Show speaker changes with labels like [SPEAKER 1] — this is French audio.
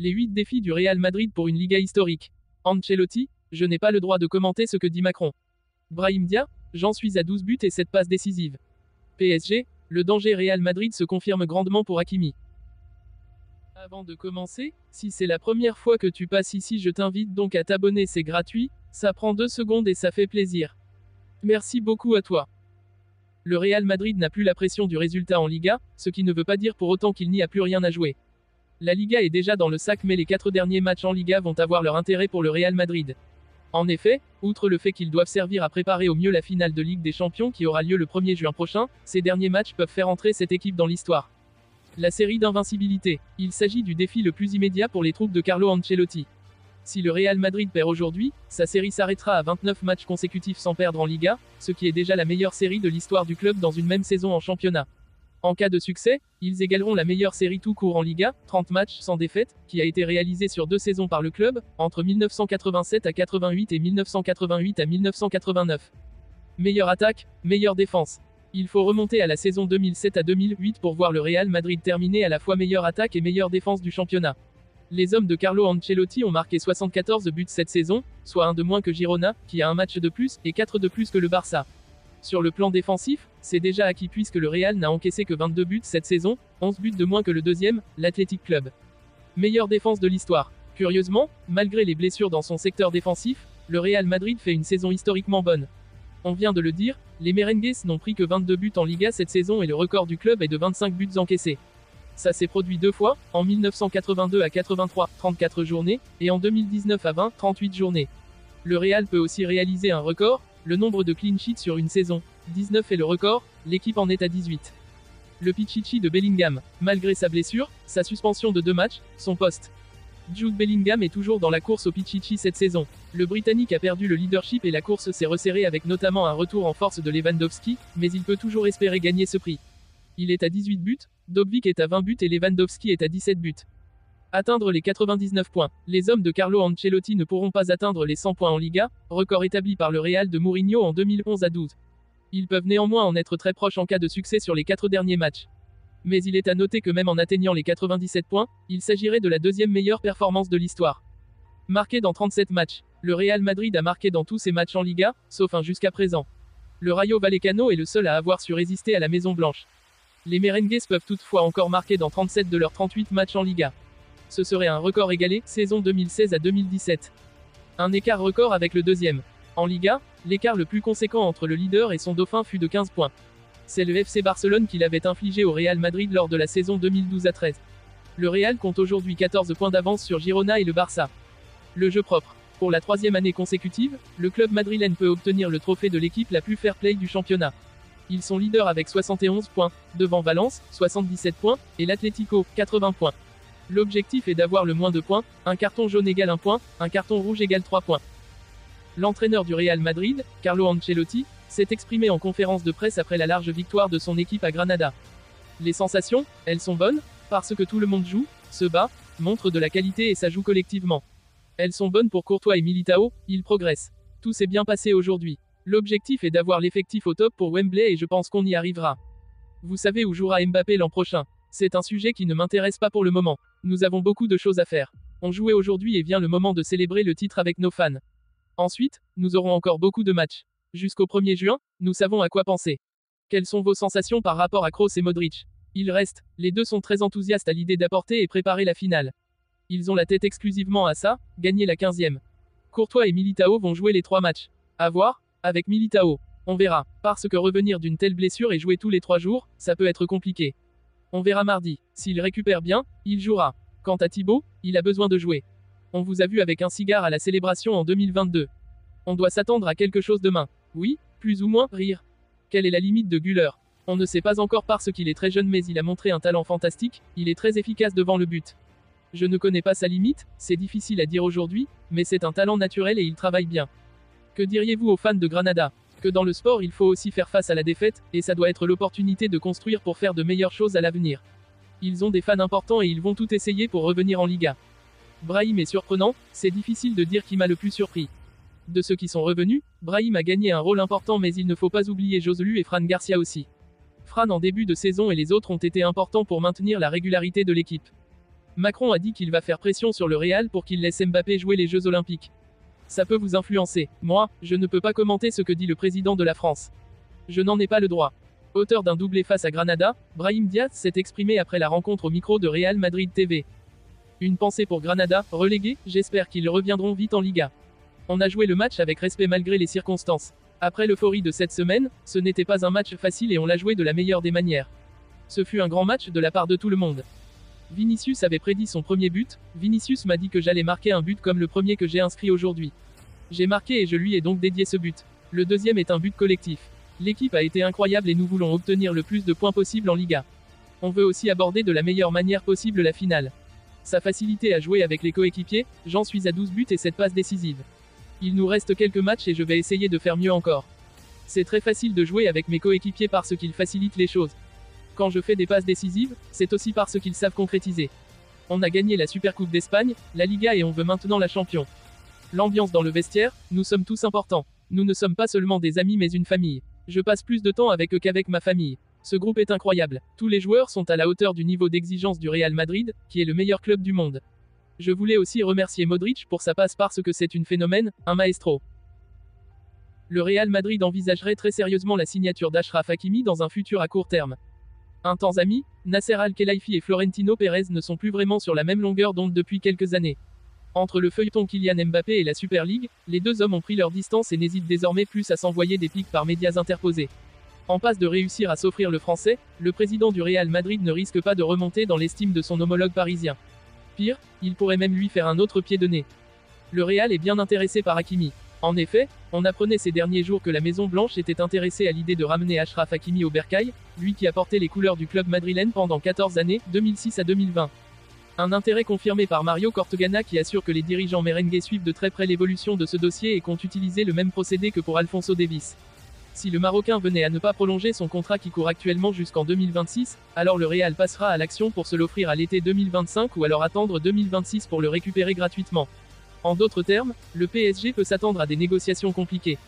[SPEAKER 1] Les 8 défis du Real Madrid pour une Liga historique. Ancelotti, je n'ai pas le droit de commenter ce que dit Macron. Brahim Dia, j'en suis à 12 buts et 7 passes décisives. PSG, le danger Real Madrid se confirme grandement pour Hakimi. Avant de commencer, si c'est la première fois que tu passes ici, je t'invite donc à t'abonner, c'est gratuit, ça prend 2 secondes et ça fait plaisir. Merci beaucoup à toi. Le Real Madrid n'a plus la pression du résultat en Liga, ce qui ne veut pas dire pour autant qu'il n'y a plus rien à jouer. La Liga est déjà dans le sac, mais les 4 derniers matchs en Liga vont avoir leur intérêt pour le Real Madrid. En effet, outre le fait qu'ils doivent servir à préparer au mieux la finale de Ligue des Champions qui aura lieu le 1er juin prochain, ces derniers matchs peuvent faire entrer cette équipe dans l'histoire. La série d'invincibilité. Il s'agit du défi le plus immédiat pour les troupes de Carlo Ancelotti. Si le Real Madrid perd aujourd'hui, sa série s'arrêtera à 29 matchs consécutifs sans perdre en Liga, ce qui est déjà la meilleure série de l'histoire du club dans une même saison en championnat. En cas de succès, ils égaleront la meilleure série tout court en Liga, 30 matchs sans défaite, qui a été réalisée sur 2 saisons par le club, entre 1987 à 88 et 1988 à 1989. Meilleure attaque, meilleure défense. Il faut remonter à la saison 2007 à 2008 pour voir le Real Madrid terminer à la fois meilleure attaque et meilleure défense du championnat. Les hommes de Carlo Ancelotti ont marqué 74 buts cette saison, soit un de moins que Girona, qui a un match de plus, et 4 de plus que le Barça. Sur le plan défensif, c'est déjà acquis puisque le Real n'a encaissé que 22 buts cette saison, 11 buts de moins que le deuxième, l'Athletic Club. Meilleure défense de l'histoire. Curieusement, malgré les blessures dans son secteur défensif, le Real Madrid fait une saison historiquement bonne. On vient de le dire, les Merengues n'ont pris que 22 buts en Liga cette saison et le record du club est de 25 buts encaissés. Ça s'est produit 2 fois, en 1982 à 83, 34 journées, et en 2019 à 20, 38 journées. Le Real peut aussi réaliser un record, le nombre de clean sheets sur une saison. 19 est le record, l'équipe en est à 18. Le Pichichi de Bellingham. Malgré sa blessure, sa suspension de 2 matchs, son poste. Jude Bellingham est toujours dans la course au Pichichi cette saison. Le Britannique a perdu le leadership et la course s'est resserrée avec notamment un retour en force de Lewandowski, mais il peut toujours espérer gagner ce prix. Il est à 18 buts, Dobbik est à 20 buts et Lewandowski est à 17 buts. Atteindre les 99 points. Les hommes de Carlo Ancelotti ne pourront pas atteindre les 100 points en Liga, record établi par le Real de Mourinho en 2011 à 12. Ils peuvent néanmoins en être très proches en cas de succès sur les 4 derniers matchs. Mais il est à noter que même en atteignant les 97 points, il s'agirait de la deuxième meilleure performance de l'histoire. Marqué dans 37 matchs. Le Real Madrid a marqué dans tous ses matchs en Liga, sauf un jusqu'à présent. Le Rayo Vallecano est le seul à avoir su résister à la Maison Blanche. Les Merengues peuvent toutefois encore marquer dans 37 de leurs 38 matchs en Liga. Ce serait un record égalé, saison 2016 à 2017. Un écart record avec le deuxième. En Liga, l'écart le plus conséquent entre le leader et son dauphin fut de 15 points. C'est le FC Barcelone qui l'avait infligé au Real Madrid lors de la saison 2012 à 13. Le Real compte aujourd'hui 14 points d'avance sur Girona et le Barça. Le jeu propre. Pour la 3e année consécutive, le club madrilène peut obtenir le trophée de l'équipe la plus fair-play du championnat. Ils sont leaders avec 71 points, devant Valence, 77 points, et l'Atlético, 80 points. L'objectif est d'avoir le moins de points, un carton jaune égale 1 point, un carton rouge égale 3 points. L'entraîneur du Real Madrid, Carlo Ancelotti, s'est exprimé en conférence de presse après la large victoire de son équipe à Granada. Les sensations, elles sont bonnes, parce que tout le monde joue, se bat, montre de la qualité et ça joue collectivement. Elles sont bonnes pour Courtois et Militao, ils progressent. Tout s'est bien passé aujourd'hui. L'objectif est d'avoir l'effectif au top pour Wembley et je pense qu'on y arrivera. Vous savez où jouera Mbappé l'an prochain. C'est un sujet qui ne m'intéresse pas pour le moment. Nous avons beaucoup de choses à faire. On jouait aujourd'hui et vient le moment de célébrer le titre avec nos fans. Ensuite, nous aurons encore beaucoup de matchs. Jusqu'au 1er juin, nous savons à quoi penser. Quelles sont vos sensations par rapport à Kroos et Modric? Il reste, les deux sont très enthousiastes à l'idée d'apporter et préparer la finale. Ils ont la tête exclusivement à ça, gagner la 15e. Courtois et Militao vont jouer les 3 matchs. À voir, avec Militao. On verra, parce que revenir d'une telle blessure et jouer tous les 3 jours, ça peut être compliqué. On verra mardi. S'il récupère bien, il jouera. Quant à Thibaut, il a besoin de jouer. On vous a vu avec un cigare à la célébration en 2022. On doit s'attendre à quelque chose demain. Oui, plus ou moins, rire. Quelle est la limite de Güler? On ne sait pas encore parce qu'il est très jeune mais il a montré un talent fantastique, il est très efficace devant le but. Je ne connais pas sa limite, c'est difficile à dire aujourd'hui, mais c'est un talent naturel et il travaille bien. Que diriez-vous aux fans de Granada? Que dans le sport il faut aussi faire face à la défaite, et ça doit être l'opportunité de construire pour faire de meilleures choses à l'avenir. Ils ont des fans importants et ils vont tout essayer pour revenir en Liga. Brahim est surprenant, c'est difficile de dire qui m'a le plus surpris. De ceux qui sont revenus, Brahim a gagné un rôle important mais il ne faut pas oublier Joselu et Fran Garcia aussi. Fran en début de saison et les autres ont été importants pour maintenir la régularité de l'équipe. Macron a dit qu'il va faire pression sur le Real pour qu'il laisse Mbappé jouer les Jeux Olympiques. Ça peut vous influencer. Moi, je ne peux pas commenter ce que dit le président de la France. Je n'en ai pas le droit. Auteur d'un doublé face à Granada, Brahim Diaz s'est exprimé après la rencontre au micro de Real Madrid TV. Une pensée pour Granada, relégué, j'espère qu'ils reviendront vite en Liga. On a joué le match avec respect malgré les circonstances. Après l'euphorie de cette semaine, ce n'était pas un match facile et on l'a joué de la meilleure des manières. Ce fut un grand match de la part de tout le monde. Vinicius avait prédit son premier but, Vinicius m'a dit que j'allais marquer un but comme le premier que j'ai inscrit aujourd'hui. J'ai marqué et je lui ai donc dédié ce but. Le deuxième est un but collectif. L'équipe a été incroyable et nous voulons obtenir le plus de points possible en Liga. On veut aussi aborder de la meilleure manière possible la finale. Sa facilité à jouer avec les coéquipiers, j'en suis à 12 buts et 7 passes décisives. Il nous reste quelques matchs et je vais essayer de faire mieux encore. C'est très facile de jouer avec mes coéquipiers parce qu'ils facilitent les choses. Quand je fais des passes décisives, c'est aussi parce qu'ils savent concrétiser. On a gagné la Supercoupe d'Espagne, la Liga et on veut maintenant la Champion. L'ambiance dans le vestiaire, nous sommes tous importants. Nous ne sommes pas seulement des amis mais une famille. Je passe plus de temps avec eux qu'avec ma famille. Ce groupe est incroyable. Tous les joueurs sont à la hauteur du niveau d'exigence du Real Madrid, qui est le meilleur club du monde. Je voulais aussi remercier Modric pour sa passe parce que c'est une phénomène, un maestro. Le Real Madrid envisagerait très sérieusement la signature d'Achraf Hakimi dans un futur à court terme. Un temps amis, Nasser Al-Khelaifi et Florentino Pérez ne sont plus vraiment sur la même longueur d'onde depuis quelques années. Entre le feuilleton Kylian Mbappé et la Super League, les deux hommes ont pris leur distance et n'hésitent désormais plus à s'envoyer des pics par médias interposés. En passe de réussir à s'offrir le français, le président du Real Madrid ne risque pas de remonter dans l'estime de son homologue parisien. Pire, il pourrait même lui faire un autre pied de nez. Le Real est bien intéressé par Hakimi. En effet, on apprenait ces derniers jours que la Maison Blanche était intéressée à l'idée de ramener Achraf Hakimi au bercail, lui qui a porté les couleurs du club madrilène pendant 14 années, 2006 à 2020. Un intérêt confirmé par Mario Cortegana qui assure que les dirigeants merengues suivent de très près l'évolution de ce dossier et comptent utiliser le même procédé que pour Alphonso Davies. Si le Marocain venait à ne pas prolonger son contrat qui court actuellement jusqu'en 2026, alors le Real passera à l'action pour se l'offrir à l'été 2025 ou alors attendre 2026 pour le récupérer gratuitement. En d'autres termes, le PSG peut s'attendre à des négociations compliquées.